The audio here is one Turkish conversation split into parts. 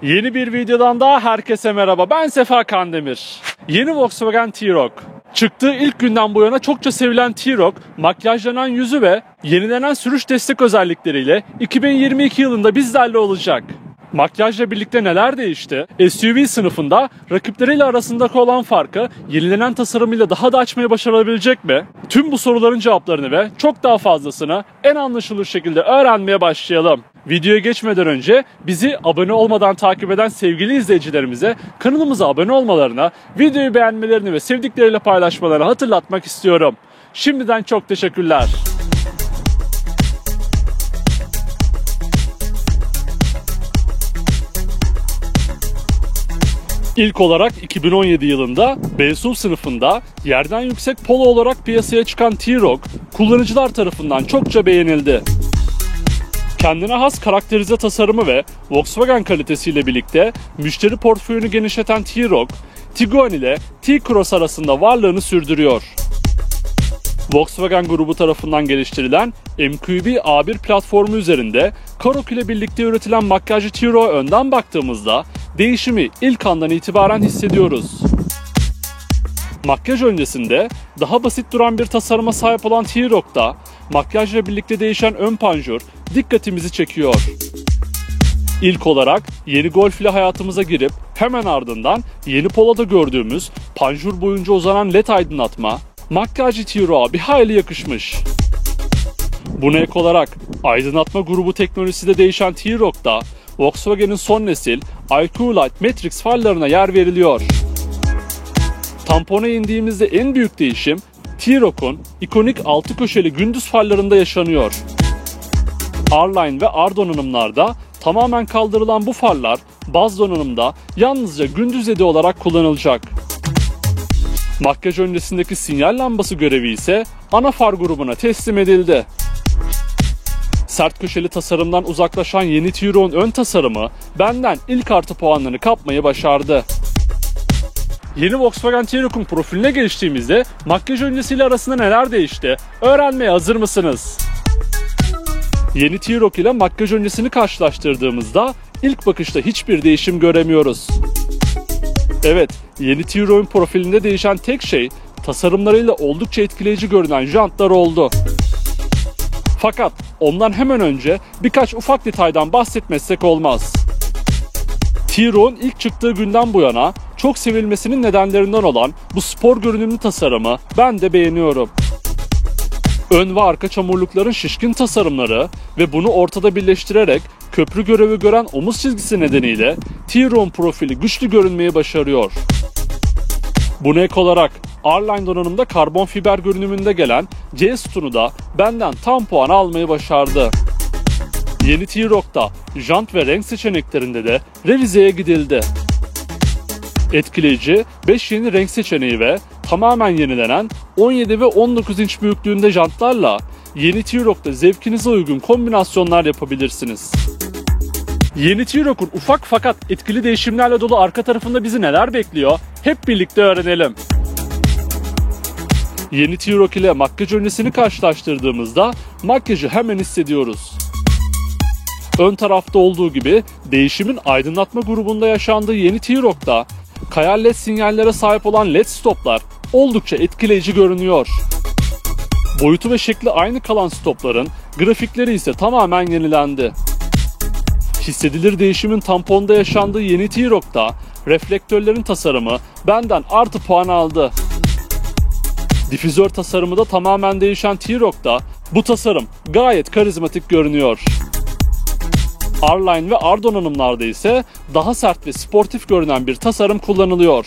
Yeni bir videodan daha herkese merhaba. Ben Sefa Kandemir. Yeni Volkswagen T-Roc. Çıktığı ilk günden bu yana çokça sevilen T-Roc, makyajlanan yüzü ve yenilenen sürüş destek özellikleriyle 2022 yılında bizlerle olacak. Makyajla birlikte neler değişti? SUV sınıfında rakipleriyle arasındaki olan farkı yenilenen tasarımıyla daha da açmayı başarabilecek mi? Tüm bu soruların cevaplarını ve çok daha fazlasını en anlaşılır şekilde öğrenmeye başlayalım. Videoya geçmeden önce bizi abone olmadan takip eden sevgili izleyicilerimize kanalımıza abone olmalarına, videoyu beğenmelerini ve sevdikleriyle paylaşmalarını hatırlatmak istiyorum. Şimdiden çok teşekkürler. İlk olarak 2017 yılında B-SUV sınıfında yerden yüksek Polo olarak piyasaya çıkan T-Roc kullanıcılar tarafından çokça beğenildi. Kendine has karakterize tasarımı ve Volkswagen kalitesiyle birlikte müşteri portföyünü genişleten T-Roc, Tiguan ile T-Cross arasında varlığını sürdürüyor. Volkswagen grubu tarafından geliştirilen MQB A1 platformu üzerinde Karoq ile birlikte üretilen makyajlı T-Roc'a önden baktığımızda değişimi ilk andan itibaren hissediyoruz. Makyaj öncesinde daha basit duran bir tasarıma sahip olan T-Roc'ta makyajla birlikte değişen ön panjur dikkatimizi çekiyor. İlk olarak yeni Golf ile hayatımıza girip hemen ardından yeni Polo'da gördüğümüz panjur boyunca uzanan led aydınlatma makyajlı T-Roc'a bir hayli yakışmış. Buna ek olarak aydınlatma grubu teknolojisiyle değişen T-Roc'ta Volkswagen'in son nesil IQ Light Matrix farlarına yer veriliyor. Tampona indiğimizde en büyük değişim T-Roc'un ikonik 6 köşeli gündüz farlarında yaşanıyor. R-Line ve R donanımlarda tamamen kaldırılan bu farlar baz donanımda yalnızca gündüz ledi olarak kullanılacak. Makyaj öncesindeki sinyal lambası görevi ise ana far grubuna teslim edildi. Sert köşeli tasarımdan uzaklaşan yeni T-Roc'un ön tasarımı benden ilk artı puanlarını kapmayı başardı. Yeni Volkswagen T-Roc'un profiline geçtiğimizde makyaj öncesiyle arasında neler değişti? Öğrenmeye hazır mısınız? Yeni T-Roc ile makyaj öncesini karşılaştırdığımızda ilk bakışta hiçbir değişim göremiyoruz. Evet, yeni T-Roc'un profilinde değişen tek şey tasarımlarıyla oldukça etkileyici görünen jantlar oldu. Fakat ondan hemen önce birkaç ufak detaydan bahsetmezsek olmaz. T-Roc'un ilk çıktığı günden bu yana çok sevilmesinin nedenlerinden olan bu spor görünümlü tasarımı ben de beğeniyorum. Ön ve arka çamurlukların şişkin tasarımları ve bunu ortada birleştirerek köprü görevi gören omuz çizgisi nedeniyle T-Roc'un profili güçlü görünmeyi başarıyor. Buna ek olarak R-Line donanımda karbon fiber görünümünde gelen C sütunu da benden tam puan almayı başardı. Yeni T-Roc'ta jant ve renk seçeneklerinde de revizeye gidildi. Etkileyici 5 yeni renk seçeneği ve tamamen yenilenen 17 ve 19 inç büyüklüğünde jantlarla yeni T-Roc'ta zevkinize uygun kombinasyonlar yapabilirsiniz. Yeni T-Roc'un ufak fakat etkili değişimlerle dolu arka tarafında bizi neler bekliyor? Hep birlikte öğrenelim. Yeni T-Roc ile makyaj öncesini karşılaştırdığımızda makyajı hemen hissediyoruz. Ön tarafta olduğu gibi değişimin aydınlatma grubunda yaşandığı yeni T-Roc'ta kayar led sinyallere sahip olan led stoplar oldukça etkileyici görünüyor. Boyutu ve şekli aynı kalan stopların grafikleri ise tamamen yenilendi. Hissedilir değişimin tamponda yaşandığı yeni T-Roc'ta reflektörlerin tasarımı benden artı puan aldı. Difüzör tasarımı da tamamen değişen T-Roc'ta bu tasarım gayet karizmatik görünüyor. R-Line ve R donanımlarda ise daha sert ve sportif görünen bir tasarım kullanılıyor.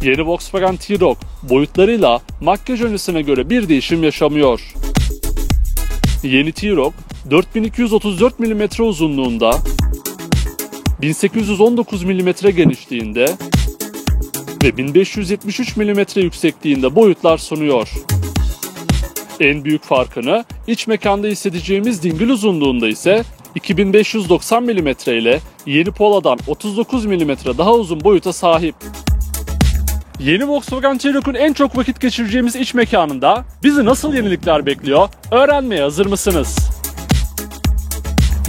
Yeni Volkswagen T-Roc boyutlarıyla makyaj öncesine göre bir değişim yaşamıyor. Yeni T-Roc 4234 mm uzunluğunda, 1819 mm genişliğinde ve 1573 mm yüksekliğinde boyutlar sunuyor. En büyük farkını iç mekanda hissedeceğimiz dingil uzunluğunda ise 2590 mm ile yeni Polo'dan 39 mm daha uzun boyuta sahip. Yeni Volkswagen T-Roc'un en çok vakit geçireceğimiz iç mekanında bizi nasıl yenilikler bekliyor? Öğrenmeye hazır mısınız?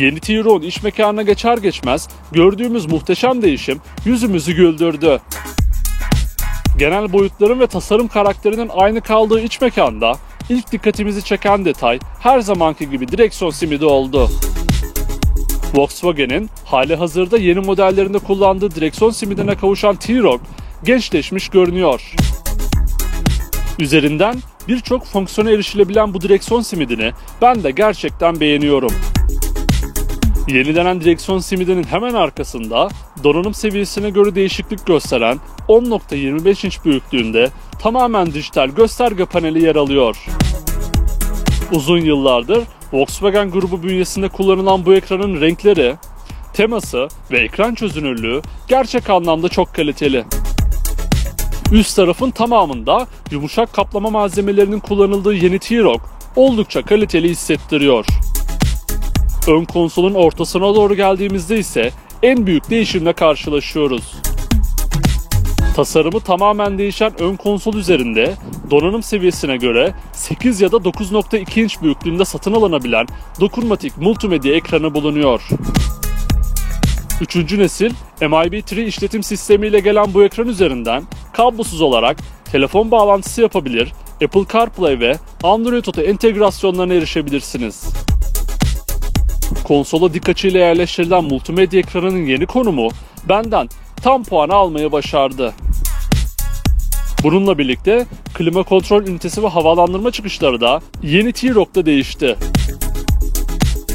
Yeni T-Roc'un iç mekanına geçer geçmez gördüğümüz muhteşem değişim yüzümüzü güldürdü. Genel boyutların ve tasarım karakterinin aynı kaldığı iç mekanda ilk dikkatimizi çeken detay her zamanki gibi direksiyon simidi oldu. Volkswagen'in halihazırda yeni modellerinde kullandığı direksiyon simidine kavuşan T-Roc gençleşmiş görünüyor. Üzerinden birçok fonksiyona erişilebilen bu direksiyon simidini ben de gerçekten beğeniyorum. Yenilenen direksiyon simidinin hemen arkasında donanım seviyesine göre değişiklik gösteren 10.25 inç büyüklüğünde tamamen dijital gösterge paneli yer alıyor. Uzun yıllardır Volkswagen grubu bünyesinde kullanılan bu ekranın renkleri, teması ve ekran çözünürlüğü gerçek anlamda çok kaliteli. Üst tarafın tamamında yumuşak kaplama malzemelerinin kullanıldığı yeni T-Roc oldukça kaliteli hissettiriyor. Ön konsolun ortasına doğru geldiğimizde ise en büyük değişimle karşılaşıyoruz. Tasarımı tamamen değişen ön konsol üzerinde donanım seviyesine göre 8 ya da 9.2 inç büyüklüğünde satın alınabilen dokunmatik multimedya ekranı bulunuyor. 3. nesil MIB3 işletim sistemiyle gelen bu ekran üzerinden kablosuz olarak telefon bağlantısı yapabilir, Apple CarPlay ve Android Auto entegrasyonlarına erişebilirsiniz. Konsola dik açıyla yerleştirilen multimedya ekranının yeni konumu benden tam puan almayı başardı. Bununla birlikte klima kontrol ünitesi ve havalandırma çıkışları da yeni T-Roc'ta değişti.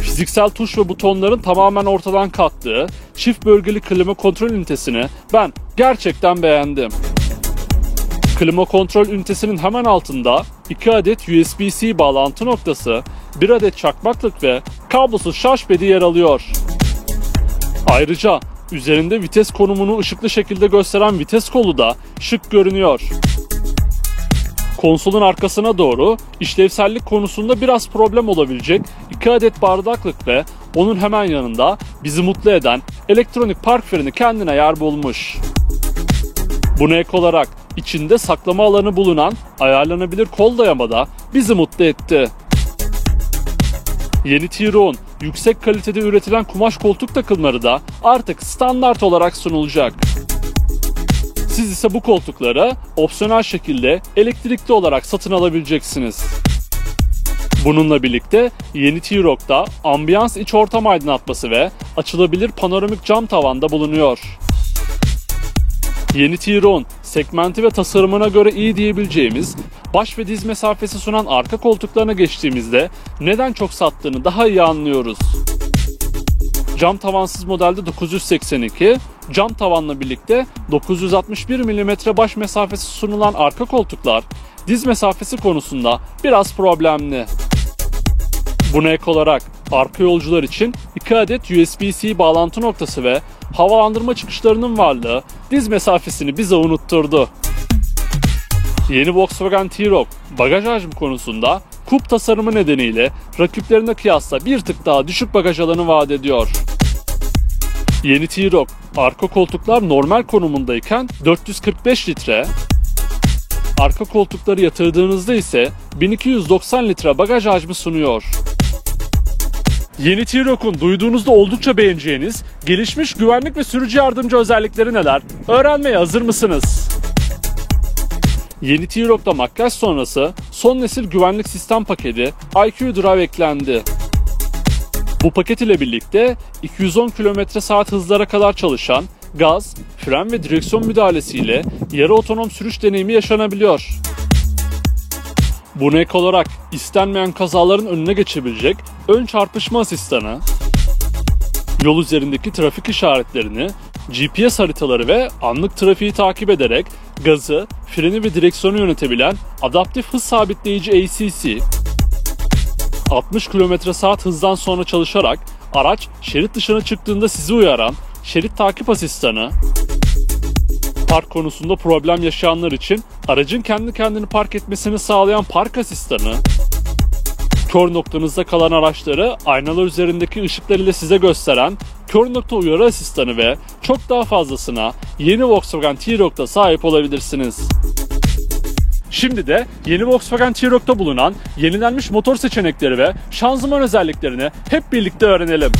Fiziksel tuş ve butonların tamamen ortadan kalktığı çift bölgeli klima kontrol ünitesini ben gerçekten beğendim. Klima kontrol ünitesinin hemen altında 2 adet USB-C bağlantı noktası, 1 adet çakmaklık ve kablosuz şarj pedi yer alıyor. Ayrıca üzerinde vites konumunu ışıklı şekilde gösteren vites kolu da şık görünüyor. Konsolun arkasına doğru işlevsellik konusunda biraz problem olabilecek 2 adet bardaklık ve onun hemen yanında bizi mutlu eden elektronik park freni kendine yer bulmuş. Buna ek olarak içinde saklama alanı bulunan ayarlanabilir kol dayama da bizi mutlu etti. Yeni T-Roc'un yüksek kalitede üretilen kumaş koltuk takımları da artık standart olarak sunulacak. Siz ise bu koltukları opsiyonel şekilde elektrikli olarak satın alabileceksiniz. Bununla birlikte yeni T-Roc'da ambiyans iç ortam aydınlatması ve açılabilir panoramik cam tavanda bulunuyor. Yeni T-Roc'un segmenti ve tasarımına göre iyi diyebileceğimiz baş ve diz mesafesi sunan arka koltuklarına geçtiğimizde neden çok sattığını daha iyi anlıyoruz. Cam tavansız modelde 982, cam tavanla birlikte 961 mm baş mesafesi sunulan arka koltuklar diz mesafesi konusunda biraz problemli. Buna ek olarak arka yolcular için 2 adet USB-C bağlantı noktası ve havalandırma çıkışlarının varlığı diz mesafesini bize unutturdu. Yeni Volkswagen T-Roc bagaj hacmi konusunda kup tasarımı nedeniyle rakiplerine kıyasla bir tık daha düşük bagaj alanı vaat ediyor. Yeni T-Roc arka koltuklar normal konumundayken 445 litre, arka koltukları yatırdığınızda ise 1290 litre bagaj hacmi sunuyor. Yeni T-Roc'un duyduğunuzda oldukça beğeneceğiniz gelişmiş güvenlik ve sürücü yardımcı özellikleri neler? Öğrenmeye hazır mısınız? Yeni T-Roc'ta makyaj sonrası son nesil güvenlik sistem paketi IQ Drive eklendi. Bu paket ile birlikte 210 km/s hızlara kadar çalışan gaz, fren ve direksiyon müdahalesiyle yarı otonom sürüş deneyimi yaşanabiliyor. Buna ek olarak istenmeyen kazaların önüne geçebilecek ön çarpışma asistanı, yol üzerindeki trafik işaretlerini, GPS haritaları ve anlık trafiği takip ederek gazı, freni ve direksiyonu yönetebilen adaptif hız sabitleyici ACC, 60 km/s hızdan sonra çalışarak araç şerit dışına çıktığında sizi uyaran şerit takip asistanı, park konusunda problem yaşayanlar için aracın kendi kendini park etmesini sağlayan park asistanı, kör noktanızda kalan araçları aynalar üzerindeki ışıklar ile size gösteren kör nokta uyarı asistanı ve çok daha fazlasına yeni Volkswagen T-Roc'ta sahip olabilirsiniz. Şimdi de yeni Volkswagen T-Roc'ta bulunan yenilenmiş motor seçenekleri ve şanzıman özelliklerini hep birlikte öğrenelim.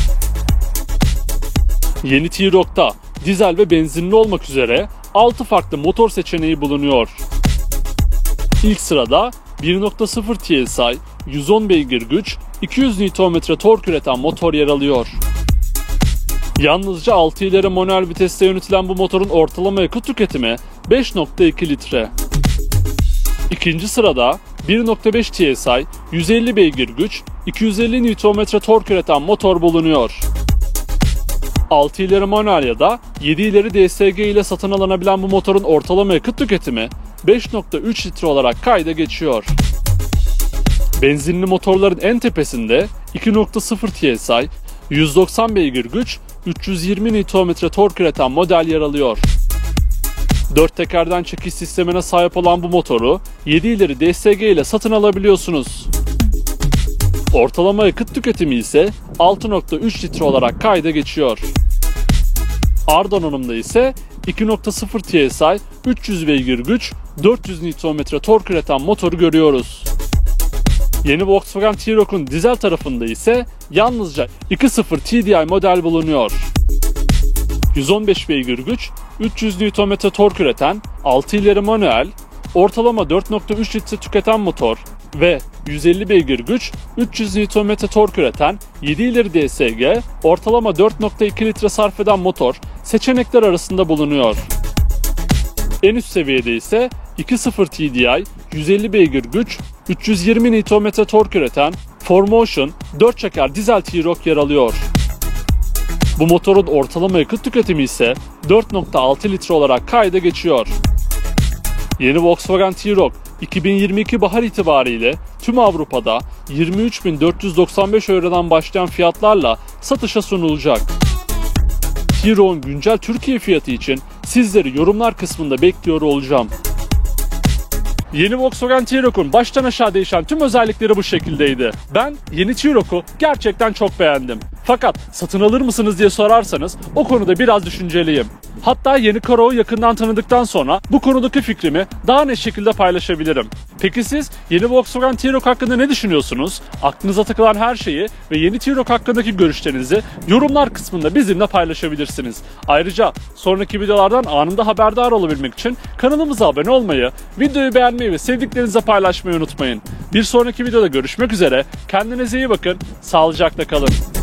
Yeni T-Roc'ta dizel ve benzinli olmak üzere 6 farklı motor seçeneği bulunuyor. İlk sırada 1.0 TSI, 110 beygir güç, 200 Nm tork üreten motor yer alıyor. Yalnızca 6 ileri manuel viteste yönetilen bu motorun ortalama yakıt tüketimi 5.2 litre. İkinci sırada 1.5 TSI, 150 beygir güç, 250 Nm tork üreten motor bulunuyor. 6 ileri manuel ya da 7 ileri DSG ile satın alınabilen bu motorun ortalama yakıt tüketimi 5.3 litre olarak kayda geçiyor. Benzinli motorların en tepesinde 2.0 TSI, 190 beygir güç, 320 Nm tork üreten model yer alıyor. 4 tekerden çekiş sistemine sahip olan bu motoru 7 ileri DSG ile satın alabiliyorsunuz. Ortalama yakıt tüketimi ise 6.3 litre olarak kayda geçiyor. R donanımda ise 2.0 TSI, 300 beygir güç, 400 Nm tork üreten motoru görüyoruz. Yeni Volkswagen T-Roc'un dizel tarafında ise yalnızca 2.0 TDI model bulunuyor. 115 beygir güç, 300 Nm tork üreten 6 ileri manuel, ortalama 4.3 litre tüketen motor ve 150 beygir güç, 300 Nm tork üreten 7 ileri DSG, ortalama 4.2 litre sarf eden motor seçenekler arasında bulunuyor. En üst seviyede ise 2.0 TDI, 150 beygir güç, 320 Nm tork üreten 4Motion 4 çeker dizel T-Roc yer alıyor. Bu motorun ortalama yakıt tüketimi ise 4.6 litre olarak kayda geçiyor. Yeni Volkswagen T-Roc 2022 bahar itibariyle tüm Avrupa'da 23.495 eurodan başlayan fiyatlarla satışa sunulacak. T-Roc'un güncel Türkiye fiyatı için sizleri yorumlar kısmında bekliyor olacağım. Yeni Volkswagen T-Roc'un baştan aşağı değişen tüm özellikleri bu şekildeydi. Ben yeni T-Roc'u gerçekten çok beğendim. Fakat satın alır mısınız diye sorarsanız o konuda biraz düşünceliyim. Hatta yeni Karao'yu yakından tanıdıktan sonra bu konudaki fikrimi daha net şekilde paylaşabilirim. Peki siz yeni Volkswagen T-Roc hakkında ne düşünüyorsunuz? Aklınıza takılan her şeyi ve yeni T-Roc hakkındaki görüşlerinizi yorumlar kısmında bizimle paylaşabilirsiniz. Ayrıca sonraki videolardan anında haberdar olabilmek için kanalımıza abone olmayı, videoyu beğenmeyi ve sevdiklerinizle paylaşmayı unutmayın. Bir sonraki videoda görüşmek üzere. Kendinize iyi bakın. Sağlıcakla kalın.